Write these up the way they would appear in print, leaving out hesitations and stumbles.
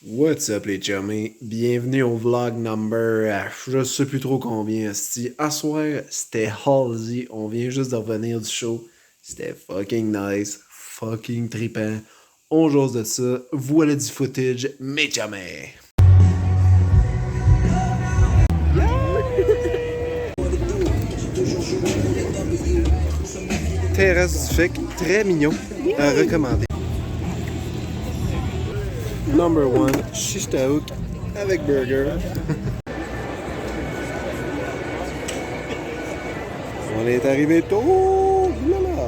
What's up les chummies? Bienvenue au vlog number, je sais plus trop combien, esti. À soir, c'était Halsey, on vient juste de revenir du show. C'était fucking nice, fucking trippant. On jase de ça, voilà du footage, mes chummies! Terrasse du Fec, très mignon, à recommander. Number one, shish taouk avec burger. On est arrivé tôt! Lala.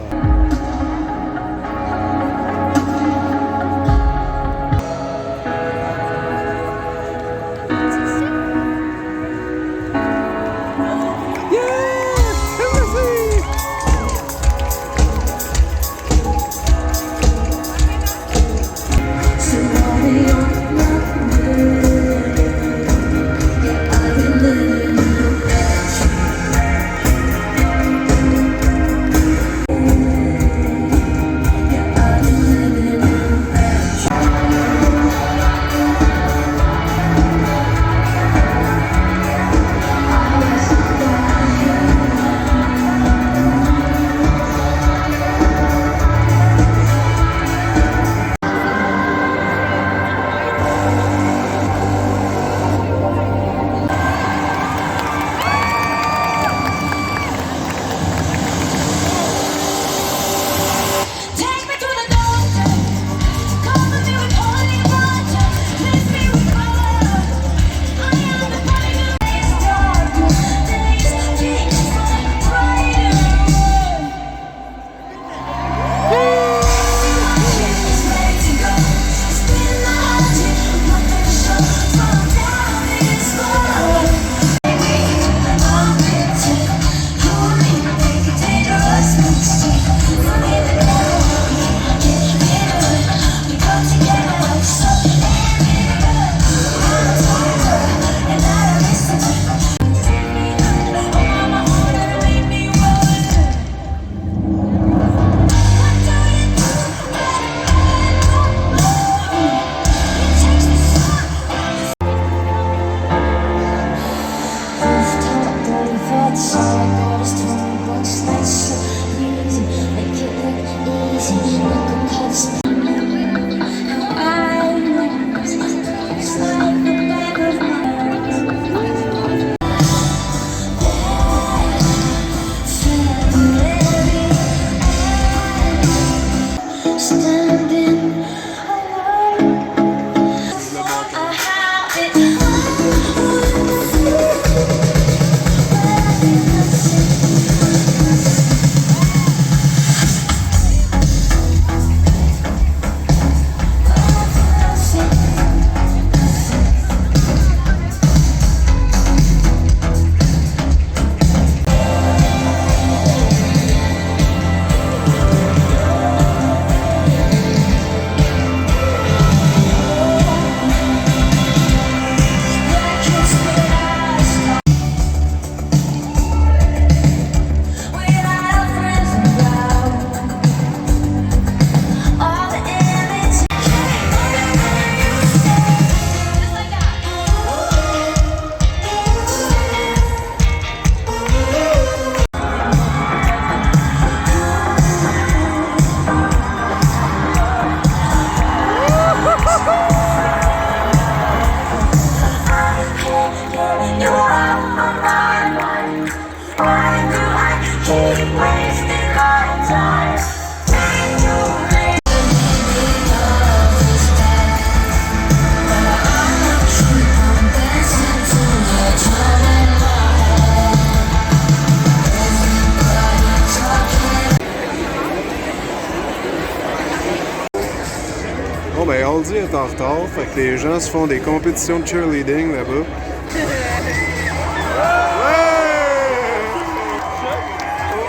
Bon ben Aldi est en retard, fait que les gens se font des compétitions de cheerleading là-bas.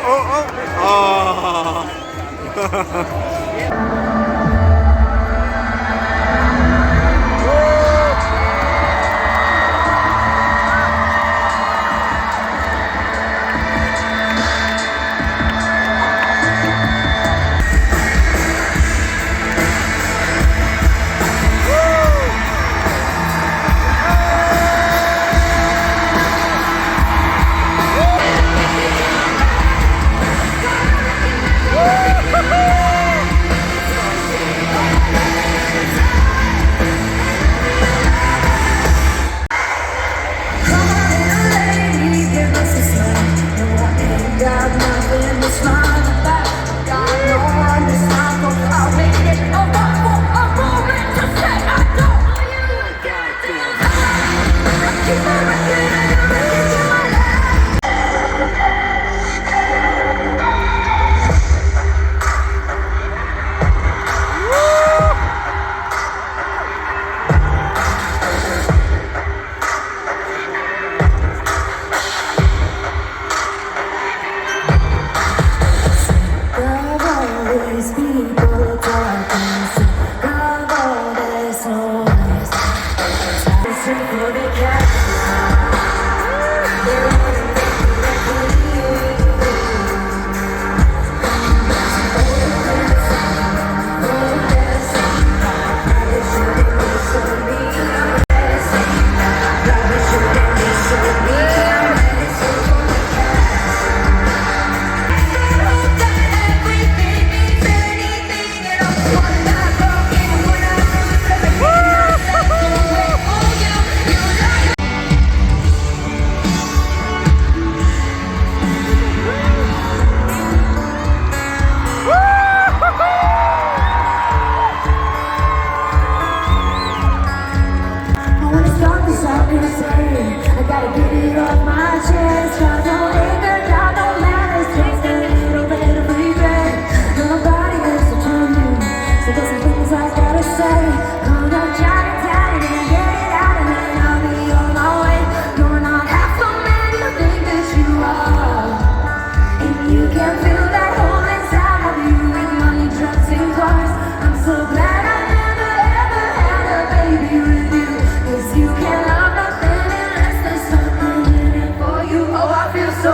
Oh, oh, oh. I gotta get it off my chest. Try no anger, doubt, no malice. Just a little bit of regret. Nobody else to turn you. So there's some things I gotta say. I'm not trying to tell you to get it out, and then I'll be on my way. You're not half the man you think that you are, and you can feel that hole inside of you with money, drugs, and cars. I'm so glad I never ever had a baby with you, 'cause you can love nothing unless there's something in it for you. Oh, I feel so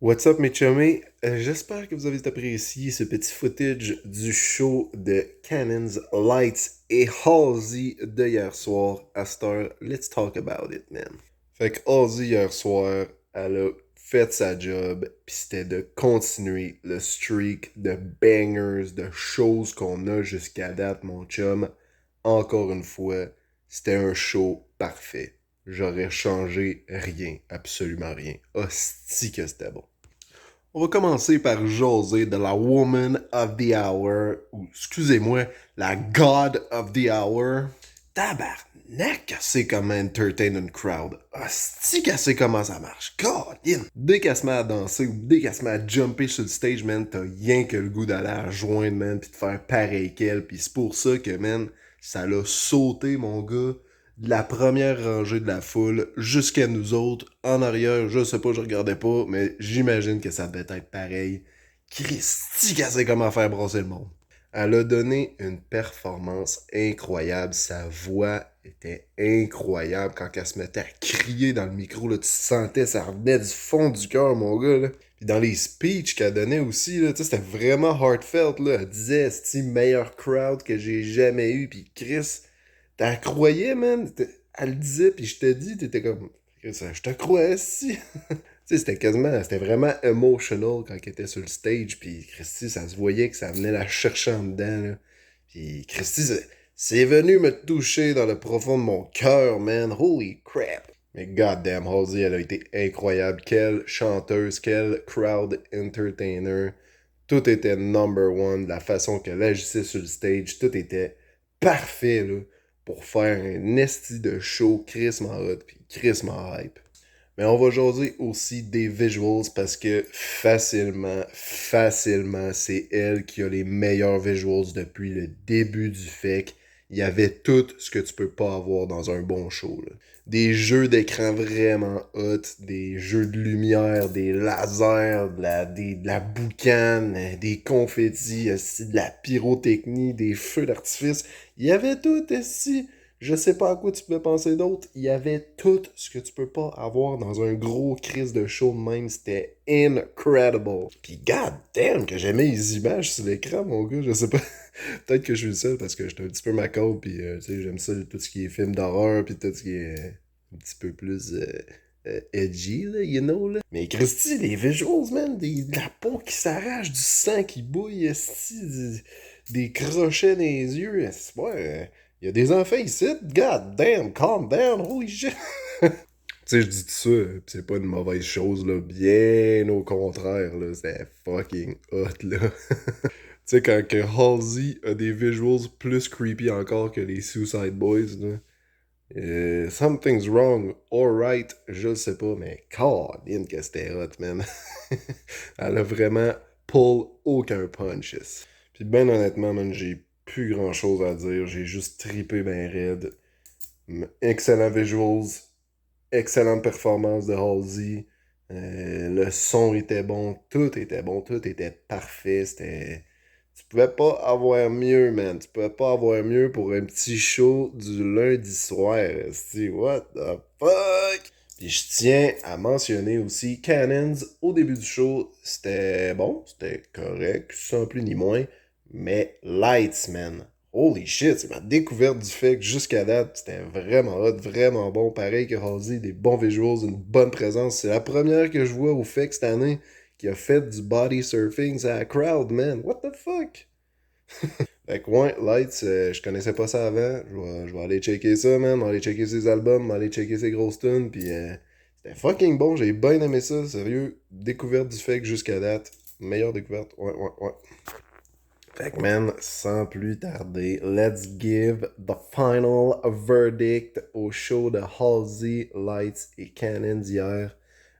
What's up mes chummies? J'espère que vous avez apprécié ce petit footage du show de Cannons, Lights et Halsey de hier soir. À cette heure, let's talk about it, man. Fait que Halsey hier soir, elle a fait sa job, pis c'était de continuer le streak de bangers, de choses qu'on a jusqu'à date, mon chum. Encore une fois, c'était un show parfait. J'aurais changé rien, absolument rien. Hostie que c'était bon. On va commencer par jaser de la Woman of the Hour, ou excusez-moi, la God of the Hour. Tabarnak, c'est comme entertain une crowd. Hostie qu'elle sait comment ça marche. God, in. Dès qu'elle se met à danser ou dès qu'elle se met à jumper sur le stage, man, t'as rien que le goût d'aller à rejoindre, man, pis de faire pareil qu'elle. Pis c'est pour ça que, man, ça l'a sauté, mon gars, de la première rangée de la foule jusqu'à nous autres. En arrière, je sais pas, je regardais pas, mais j'imagine que ça devait être pareil. Christy, qu'elle sait comment faire brasser le monde. Elle a donné une performance incroyable. Sa voix était incroyable. Quand elle se mettait à crier dans le micro, là, tu sentais, ça revenait du fond du cœur, mon gars. Là. Puis dans les speeches qu'elle donnait aussi, là, c'était vraiment heartfelt. Là. Elle disait, c'est le meilleur crowd que j'ai jamais eu. Puis Chris, t'as croyais, man. Elle le disait, puis je te dis, t'étais comme, je te crois, si. Tu sais, c'était vraiment emotional quand elle était sur le stage, puis Christy, ça se voyait que ça venait la chercher en dedans, là. Puis Christy, c'est venu me toucher dans le profond de mon cœur, man. Holy crap! Mais goddamn, Halsey, elle a été incroyable. Quelle chanteuse, quelle crowd entertainer. Tout était number one, de la façon qu'elle agissait sur le stage, tout était parfait, là, pour faire un esti de show crissement hot, puis crissement hype. Mais on va jaser aussi des visuals parce que facilement, c'est elle qui a les meilleurs visuals depuis le début du FEC. Il y avait tout ce que tu peux pas avoir dans un bon show. Là. Des jeux d'écran vraiment hot, des jeux de lumière, des lasers, de la boucane, des confettis, de la pyrotechnie, des feux d'artifice. Il y avait tout ici. Je sais pas à quoi tu peux penser d'autre. Il y avait tout ce que tu peux pas avoir dans un gros crise de show de même. C'était incredible. Puis god damn que j'aimais les images sur l'écran, mon gars. Je sais pas. Peut-être que je suis le seul parce que j'étais un petit peu macabre. Puis tu sais, j'aime ça, tout ce qui est film d'horreur. Puis tout ce qui est un petit peu plus edgy, là, you know, là. Mais Christy, les visuals, man. De la peau qui s'arrache, du sang qui bouille, esti, des crochets dans les yeux. Ouais, il y a des enfants ici, god damn, calm down, holy shit. Tu sais, je dis tout ça, pis c'est pas une mauvaise chose, là, bien au contraire, là, c'est fucking hot, là. Tu sais, quand que Halsey a des visuals plus creepy encore que les Suicide Boys, là, something's wrong, alright, je le sais pas, mais god damn que c'était hot, man. Elle a vraiment pull aucun punches. Puis ben honnêtement, man, j'ai plus grand chose à dire. J'ai juste trippé ben raide. Excellent visuals. Excellente performance de Halsey. Le son était bon. Tout était bon. Tout était parfait. C'était... Tu pouvais pas avoir mieux, man. Tu pouvais pas avoir mieux pour un petit show du lundi soir. C'est what the fuck? Puis je tiens à mentionner aussi Cannons au début du show. C'était bon. C'était correct. Sans plus ni moins. Mais Lights, man. Holy shit, c'est ma découverte du fait que jusqu'à date, c'était vraiment hot, vraiment bon. Pareil que Halsey, des bons visuals, une bonne présence. C'est la première que je vois au FEC cette année qui a fait du body surfing à la crowd, man. What the fuck? Fait que ouais, Lights, je connaissais pas ça avant. Je vais aller checker ça, man. Je vais aller checker ses albums, je vais aller checker ses grosses tunes. Puis c'était fucking bon, j'ai bien aimé ça, sérieux. Découverte du FEC jusqu'à date. Meilleure découverte, ouais. Fait que man, sans plus tarder, let's give the final verdict au show de Halsey, Lights et Cannons d'hier.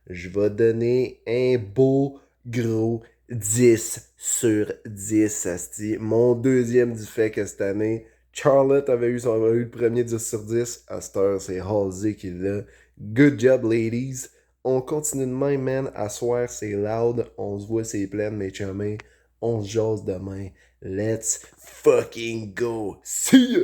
Je vais donner un beau gros 10 sur 10, asti. Mon deuxième du fait que cette année, Charlotte avait eu le premier 10 sur 10. À cette heure, c'est Halsey qui l'a. Good job, ladies. On continue de même, man. À soir, c'est loud. On se voit, c'est plein, mes chumés. On se jase demain. Let's fucking go. See ya!